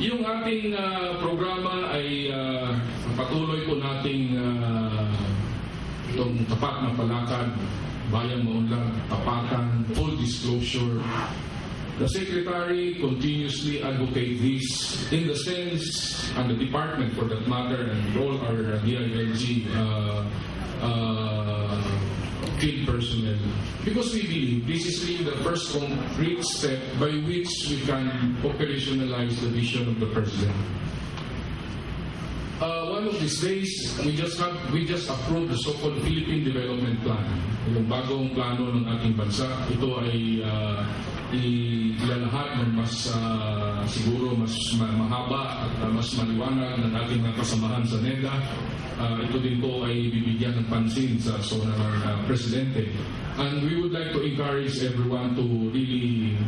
Yung ating programa ay patuloy po nating itong tapat na palakad, bayang maunlad, tapatan, full disclosure. The Secretary continuously advocate this in the sense, and the Department for that matter, and all our DILG field personnel, because we believe this is really the first concrete step by which we can operationalize the vision of the President. One of these days, we just approved the so-called Philippine Development Plan. Yung bagong plano ng ating bansa. Ito ay ilalahad ng mas siguro mas mahaba at mas maliwanag ng ating mga kasamahan sa NEDA. Ito din po ay bibigyan ng pansin sa zona ng Presidente. And we would like to encourage everyone to really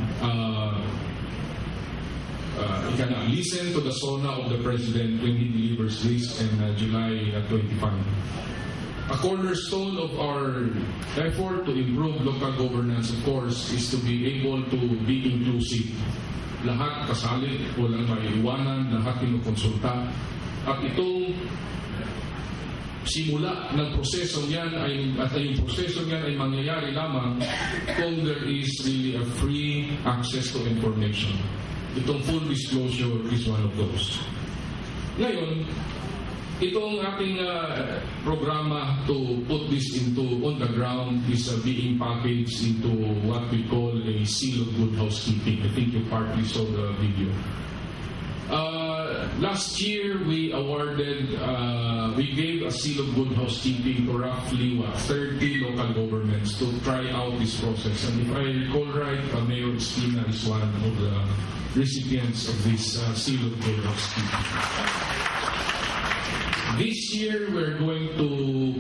listen to the SONA of the President when he delivers this in July 25. A cornerstone of our effort to improve local governance, of course, is to be able to be inclusive. Lahat kasali, walang maiiwanan, lahat kinukonsulta. At itong simula ng prosesong yan at yung prosesong yan ay mangyayari lamang kung there is really a free access to information. Itong full disclosure is one of those. Ngayon, itong ating programa to put this on the ground is being packaged into what we call a seal of good housekeeping. I think you partly saw the video. Last year, we gave a seal of good housekeeping to roughly 30 local governments to try out this process. And if I recall right, Mayor Espina is one of the recipients of this seal of good housekeeping. This year, we're going to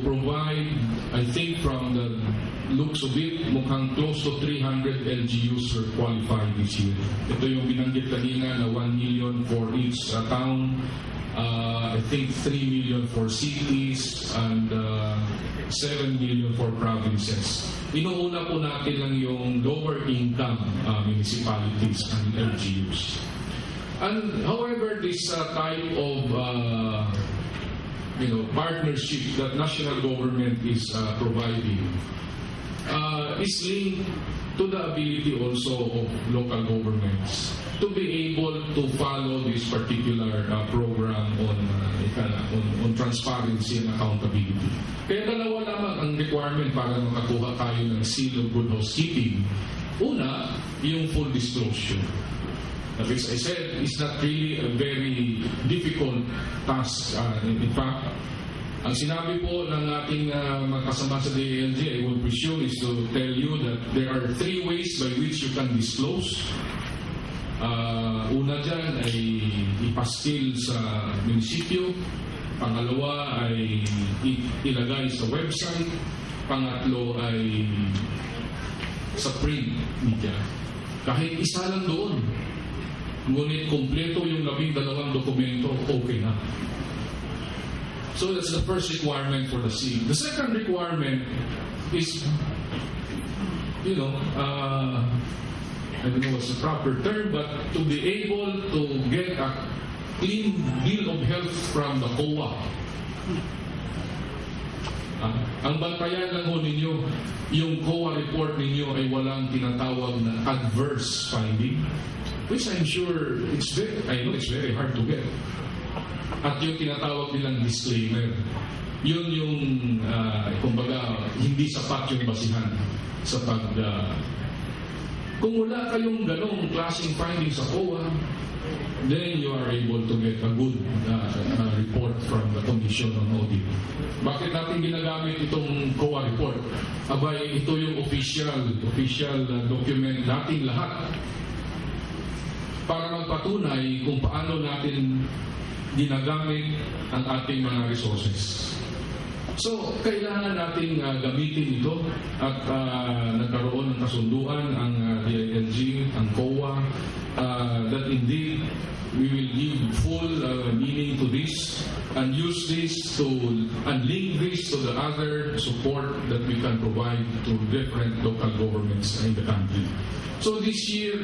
provide, I think from the looks of it, mukhang close to 300 LGUs are qualified this year. Ito yung binanggit kanina na 1 million for each town, I think 3 million for cities, and 7 million for provinces. Inuuna po natin lang yung lower income municipalities and LGUs. And however, this type of partnership that national government is providing is linked to the ability also of local governments to be able to follow this particular program on transparency and accountability. Kaya dalawa lamang ang requirement para makakuha tayo ng seal of good housekeeping. Una, yung full disclosure. As I said, it's not really a very difficult task. In fact, ang sinabi po ng ating magkasama sa DILG, I would presume, is to tell you that there are 3 ways by which you can disclose. Una dyan ay ipaskil sa munisipyo. Pangalawa ay ilagay sa website. Pangatlo ay sa print media. Kahit isa lang doon. Ngunit kompleto yung 12 dokumento, okay na. So that's the first requirement for the seal. The second requirement is, I don't know what's the proper term, but to be able to get a clean bill of health from the COA. Ang bantayan lang ho ninyo, yung COA report ninyo ay walang tinatawag na adverse finding, which I'm sure I know it's very hard to get. At yung tinatawag nilang disclaimer, yun yung, kumbaga, hindi sapat yung basihan sa kung wala kayong ganong klaseng findings sa COA, then you are able to get a good report from the Commission on Audit. Bakit natin ginagamit itong COA report? Abay, ito yung official document natin lahat para magpatunay kung paano natin ginagamit ang ating mga resources. So, kailangan nating gamitin ito at nagkaroon ng kasunduan ang DILG, ang COA, that indeed we will give full meaning to this and use this to and link this to the other support that we can provide to different local governments in the country. So this year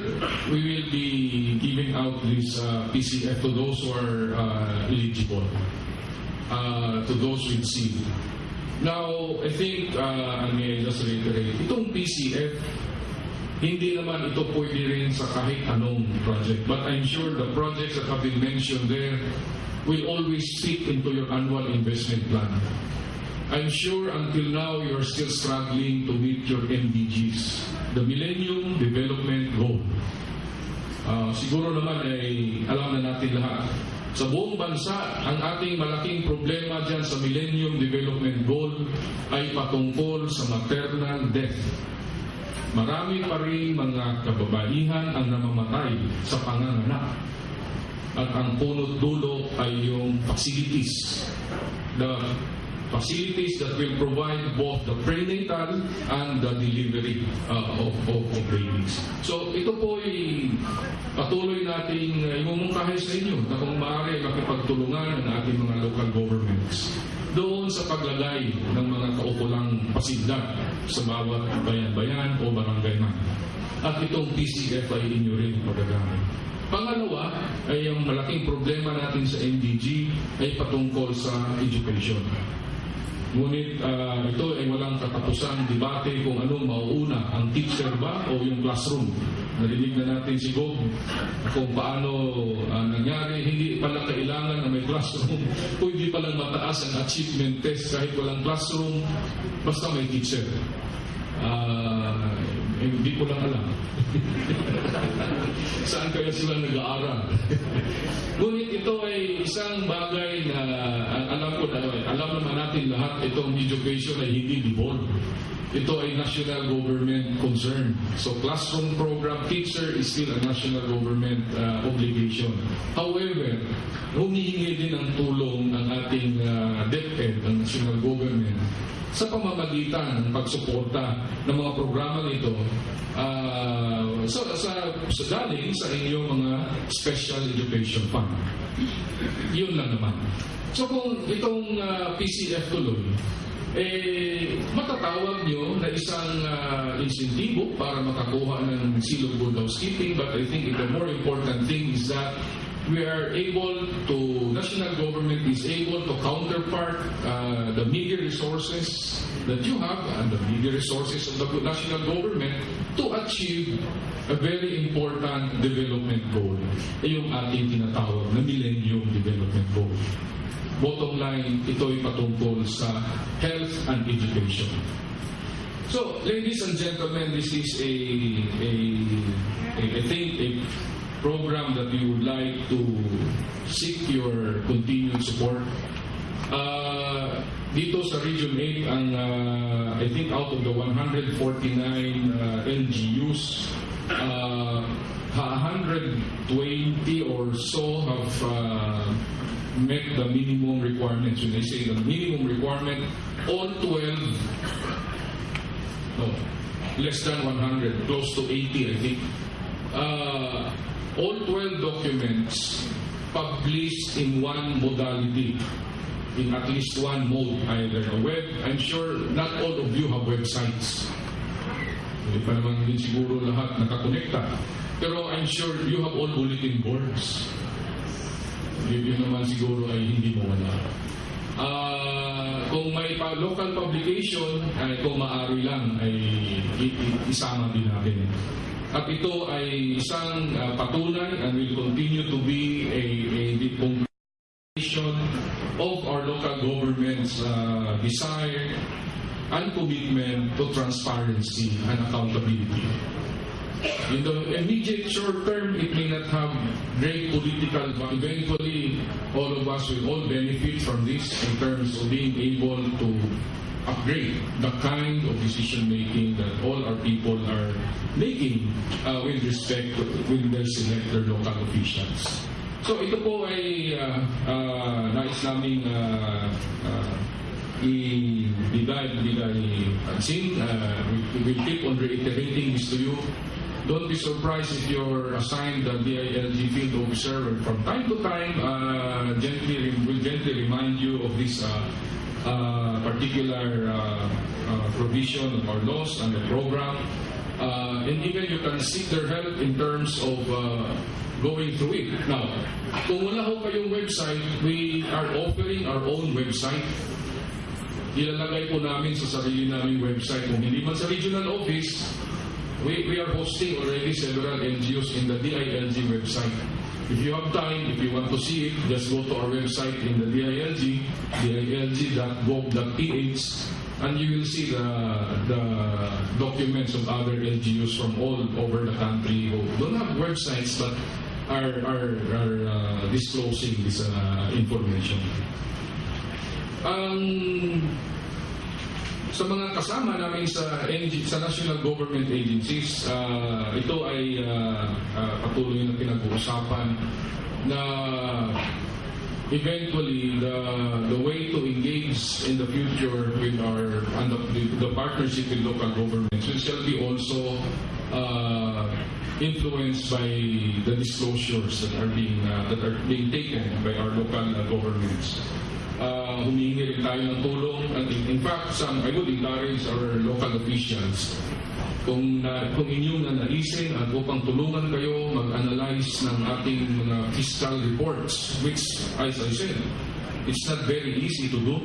we will be giving out this PCF to those who are eligible, to those with seed. Now, I think, I may just reiterate, itong PCF, hindi naman ito pwede rin sa kahit anong project. But I'm sure the projects that have been mentioned there will always fit into your annual investment plan. I'm sure until now you are still struggling to meet your MDGs, the Millennium Development Goal. Siguro naman ay alam na natin lahat. Sa buong bansa, ang ating malaking problema dyan sa Millennium Development Goal ay patungkol sa maternal death. Marami pa rin mga kababaihan ang namamatay sa panganganak. At ang punot dulo ay yung facilities. The facilities that will provide both the prenatal and the delivery of babies. So ito po ay patuloy nating imumungkahi sa inyo na kung maaari makipagtulungan ng ating mga local governments doon sa paglagay ng mga kaukulang pasilidad sa bawat bayan-bayan o barangay man. At itong PCF ay inyo rin magagamit. Pangalawa ay ang malaking problema natin sa MDG ay patungkol sa education. Ngunit ito ay walang katapusang debate kung anong mauuna, ang teacher ba o yung classroom. Narinig na natin si Gob kung paano nangyari. Hindi pala kailangan na may classroom. Pwede palang mataas ang achievement test kahit walang classroom, basta may teacher. Hindi ko lang alam. Saan kaya sila nag-aaral? Ngunit ito ay isang bagay na alam naman natin lahat, itong education ay hindi devolved. Ito ay national government concern. So classroom program, teacher is still a national government obligation. However, humihingi din ng tulong ng ating Deped, ang national government, sa pamamagitan ng pagsuporta ng mga programa nito galing sa inyong mga special education fund. Yun lang naman. So kung itong PCF tuloy, matatawag nyo na isang insentibo para makakuha ng silog good housekeeping, but I think the more important thing is that we are able to, national government is able to counterpart the meager resources that you have and the meager resources of the national government to achieve a very important development goal. Yung ating tinatawag na Millennium Development Goal. Bottom line, ito ay patungkol sa health and education. So, ladies and gentlemen, this is I think a program that we would like to seek your continued support. Dito sa Region 8, ang I think out of the 149 LGUs, 120 or so have met the minimum requirements. When I say the minimum requirement, all 12, no, less than 100, close to 80 I think, all 12 documents published in one modality, in at least one mode, either a web. I'm sure not all of you have websites. Hindi pa naman din siguro lahat nakakonekta. Pero I'm sure you have all bulletin boards. Yun naman siguro ay hindi mo wala. Kung may local publication, kung maaari lang, ay isama din natin. At ito ay isang patunay and will continue to be a conclusion of our local government's desire and commitment to transparency and accountability. In the immediate short term, it may not have great political, but eventually all of us will all benefit from this in terms of being able to upgrade the kind of decision making that all our people are making with respect to when they select their local officials. So ito po ay nais naming ibigay pansin. We will keep on reiterating this to you. don't be surprised if you're assigned a DILG field officer. From time to time, will gently remind you of this particular provision or laws and the program. And even you can seek their help in terms of going through it. Now, kung wala ho kayong website, we are offering our own website. Ilalagay po namin sa sarili naming website. Kung hindi man sa regional office, we are hosting already several LGUs in the DILG website. If you have time, if you want to see it, just go to our website in the DILG, dilg.gov.ph, and you will see the documents of other LGUs from all over the country who don't have websites but are disclosing this information. Sa mga kasama namin sa national government agencies, ito ay patuloy na pinag-uusapan na eventually the way to engage in the future with the partnership with local governments shall be also influenced by the disclosures that are being taken by our local governments. Humingi rin tayo ng tulong. In fact, I would encourage our local officials kung inyong nanaisin at upang tulungan kayo mag-analyze ng ating mga fiscal reports, which, as I said, it's not very easy to do.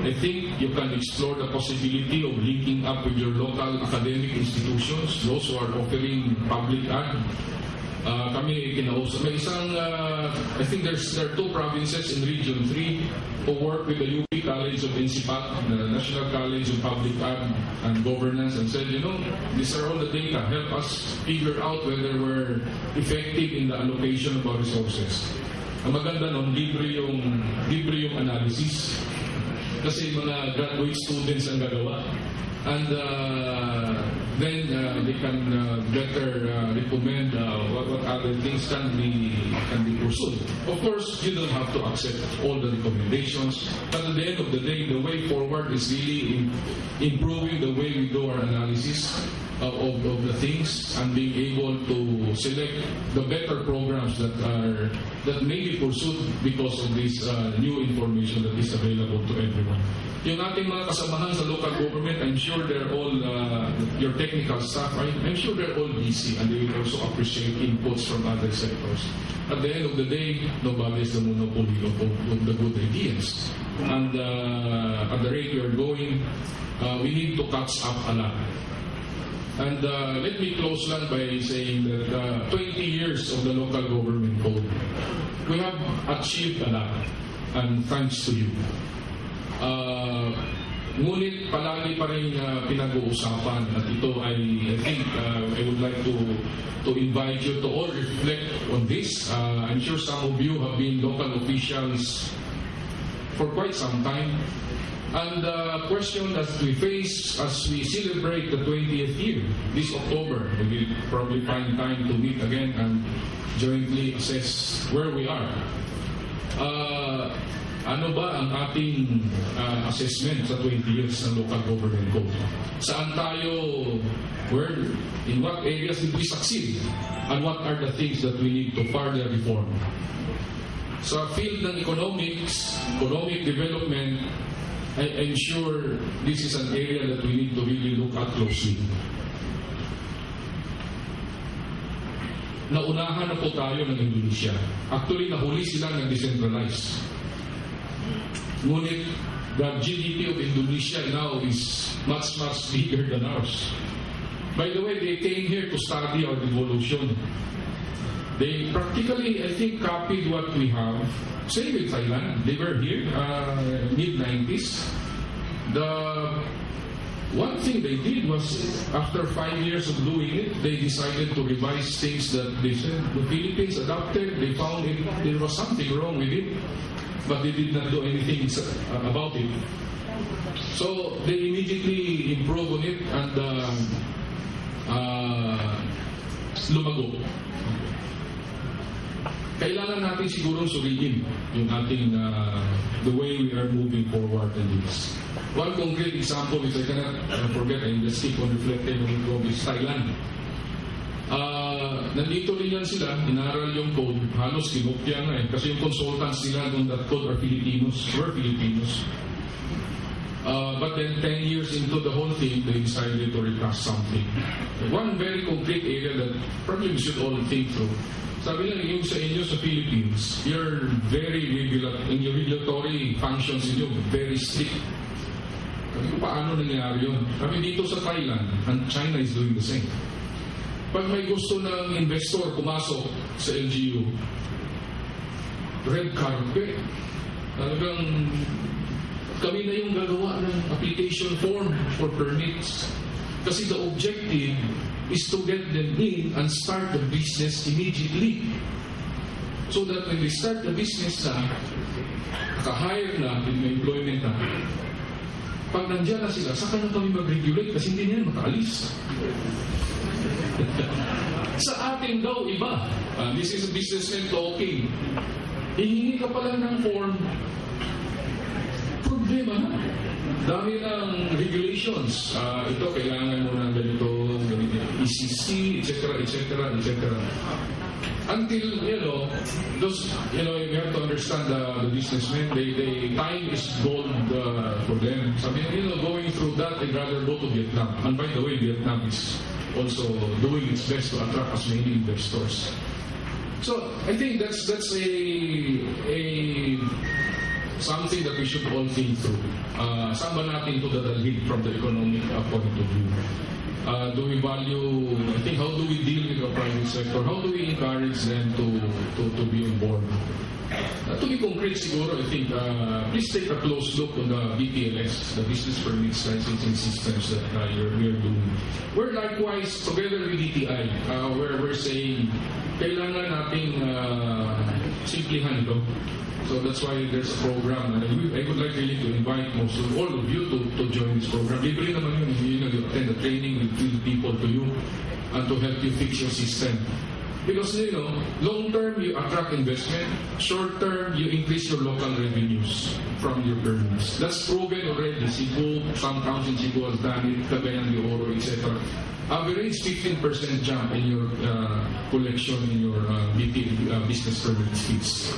I think you can explore the possibility of linking up with your local academic institutions, those who are offering public ad. Kami kinausap. May isang, I think there are 2 provinces in Region 3 who work with the UP College of INSIPAC, the National College of Public Ad and Governance, and said, these are all the data. Help us figure out whether we're effective in the allocation of our resources. Ang maganda nun, libre yung analysis. Kasi mga graduate students ang gagawa. And then they can better recommend what other things can be pursued. Of course, you don't have to accept all the recommendations, but at the end of the day, the way forward is really improving the way we do our analysis of the things and being able to select the better programs that may be pursued because of this new information that is available to everyone. Yung ating mga kasamahan sa local government, I'm sure they're all, your technical staff, I'm sure they're all busy and they will also appreciate inputs from other sectors. At the end of the day, nobody is the monopoly of the good ideas. And at the rate we are going, we need to catch up a lot. And let me close lang by saying that 20 years of the local government code, we have achieved a lot, and thanks to you. Ngunit palagi pa rin pinag-uusapan at ito ay, I think, I would like to invite you to all reflect on this. I'm sure some of you have been local officials for quite some time. And the question that we face as we celebrate the 20th year, this October, we will probably find time to meet again and jointly assess where we are. Ano ba ang ating assessment sa 20 years ng local government code? Saan tayo, in what areas did we succeed? And what are the things that we need to further reform? Sa field ng economic development, I'm sure this is an area that we need to really look at closely. Naunahan na po tayo ng Indonesia. Actually, nahuli sila ng decentralized. Ngunit, the GDP of Indonesia now is much bigger than ours. By the way, they came here to study our devolution. They practically, I think, copied what we have. Same with Thailand. They were here, mid-90s. The one thing they did was, after 5 years of doing it, they decided to revise things that they said the Philippines adopted. They found there was something wrong with it, but they did not do anything about it. So they immediately improved on it and lumago. Kailangan natin siguro suriin yung ating the way we are moving forward in this. One concrete example, which I cannot forget, I just keep on reflecting on it, is Thailand. nandito rin yan sila, inaral yung code, halos kinopya nga kasi yung consultants nila on that code were Filipinos. But then 10 years into the whole thing, they decided to recast something. One very concrete area that probably we should all think through. Sabi lang, yung sa inyo sa Philippines, you're very regulatory functions inyo, very strict. Sabi ko, paano nangyari yun? Sabi dito sa Thailand, and China is doing the same. Pag may gusto ng investor pumasok sa LGU, red carpet. Talagang kami na yung gagawa ng application form for permits. Kasi the objective is to get them in and start the business immediately. So that when they start the business na, naka-hire na, may employment na, pag nandiyan na sila, saka na kami mag-regulate kasi hindi niyan makaalis. Sa atin daw, iba. This is a businessman talking. Hihingi ka pala ng form, problema na. Dami ng regulations. Ito, kailangan mo ng ganito, ECC, etc., etc., etc. Until, you have to understand the businessmen, time is gold for them. Sabi, going through that, I'd rather go to Vietnam. And by the way, Vietnam is also doing its best to attract as many investors. So, I think that's something that we should all think through. Saan ba natin ito dadalhin from the economic point of view? Do we value, I think, how do we deal with the private sector? How do we encourage them to be on board? To be concrete siguro, I think, please take a close look on the BPLS, the Business Permits Licensing Systems that we are doing. We're likewise, together with DTI, where we're saying, kailangan nating simplihan ito. So that's why there's a program, and I would like really to invite all of you to join this program. Libre naman yun, you attend the training, we field people to you, and to help you fix your system. Because, long term, you attract investment. Short term, you increase your local revenues from your permits. That's proven already. Cebu, some towns in Cebu has done it, Cagayan de Oro, etc. Average 15% jump in your collection in your business permit fees.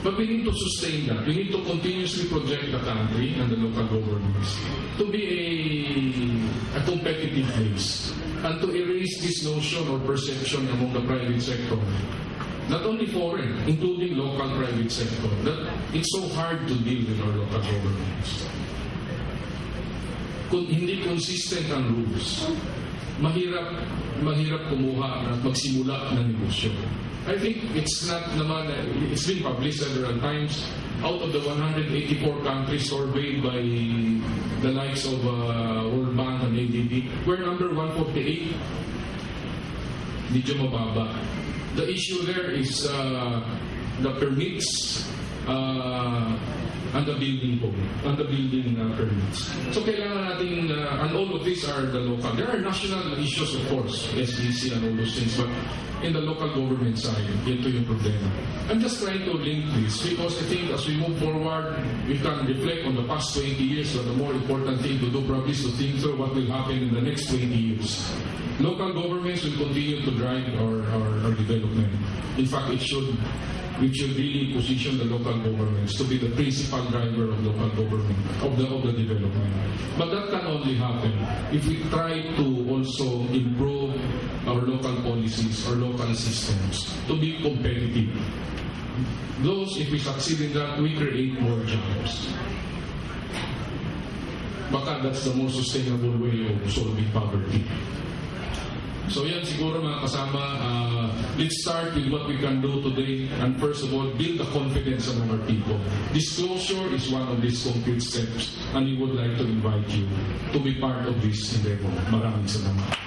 But we need to sustain that. We need to continuously project the country and the local governments to be a competitive place and to erase this notion or perception among the private sector, not only foreign, including local private sector, that it's so hard to deal with our local governments. Kung hindi consistent ang rules, mahirap kumuha at magsimula ng negosyo. I think it's been published several times. Out of the 184 countries surveyed by the likes of World Bank and ADB, we're number 148. Medyo mababa. The issue there is the permits and the building code, and the building permits. So kailangan natin, and all of these are the local. There are national issues, of course, SDC and all those things, but in the local government side, ito yung problema. I'm just trying to link this because I think as we move forward, we can reflect on the past 20 years, but the more important thing to do probably is to think through what will happen in the next 20 years. Local governments will continue to drive our development. In fact, we should really position the local governments to be the principal driver of local government, of the development. But that can only happen if we try to also improve our local policies, our local systems to be competitive. If we succeed in that, we create more jobs. Baka that's the most sustainable way of solving poverty. So yan siguro mga kasama, let's start with what we can do today, and first of all, build the confidence among our people. Disclosure is one of these concrete steps, and we would like to invite you to be part of this endeavor. Maraming salamat.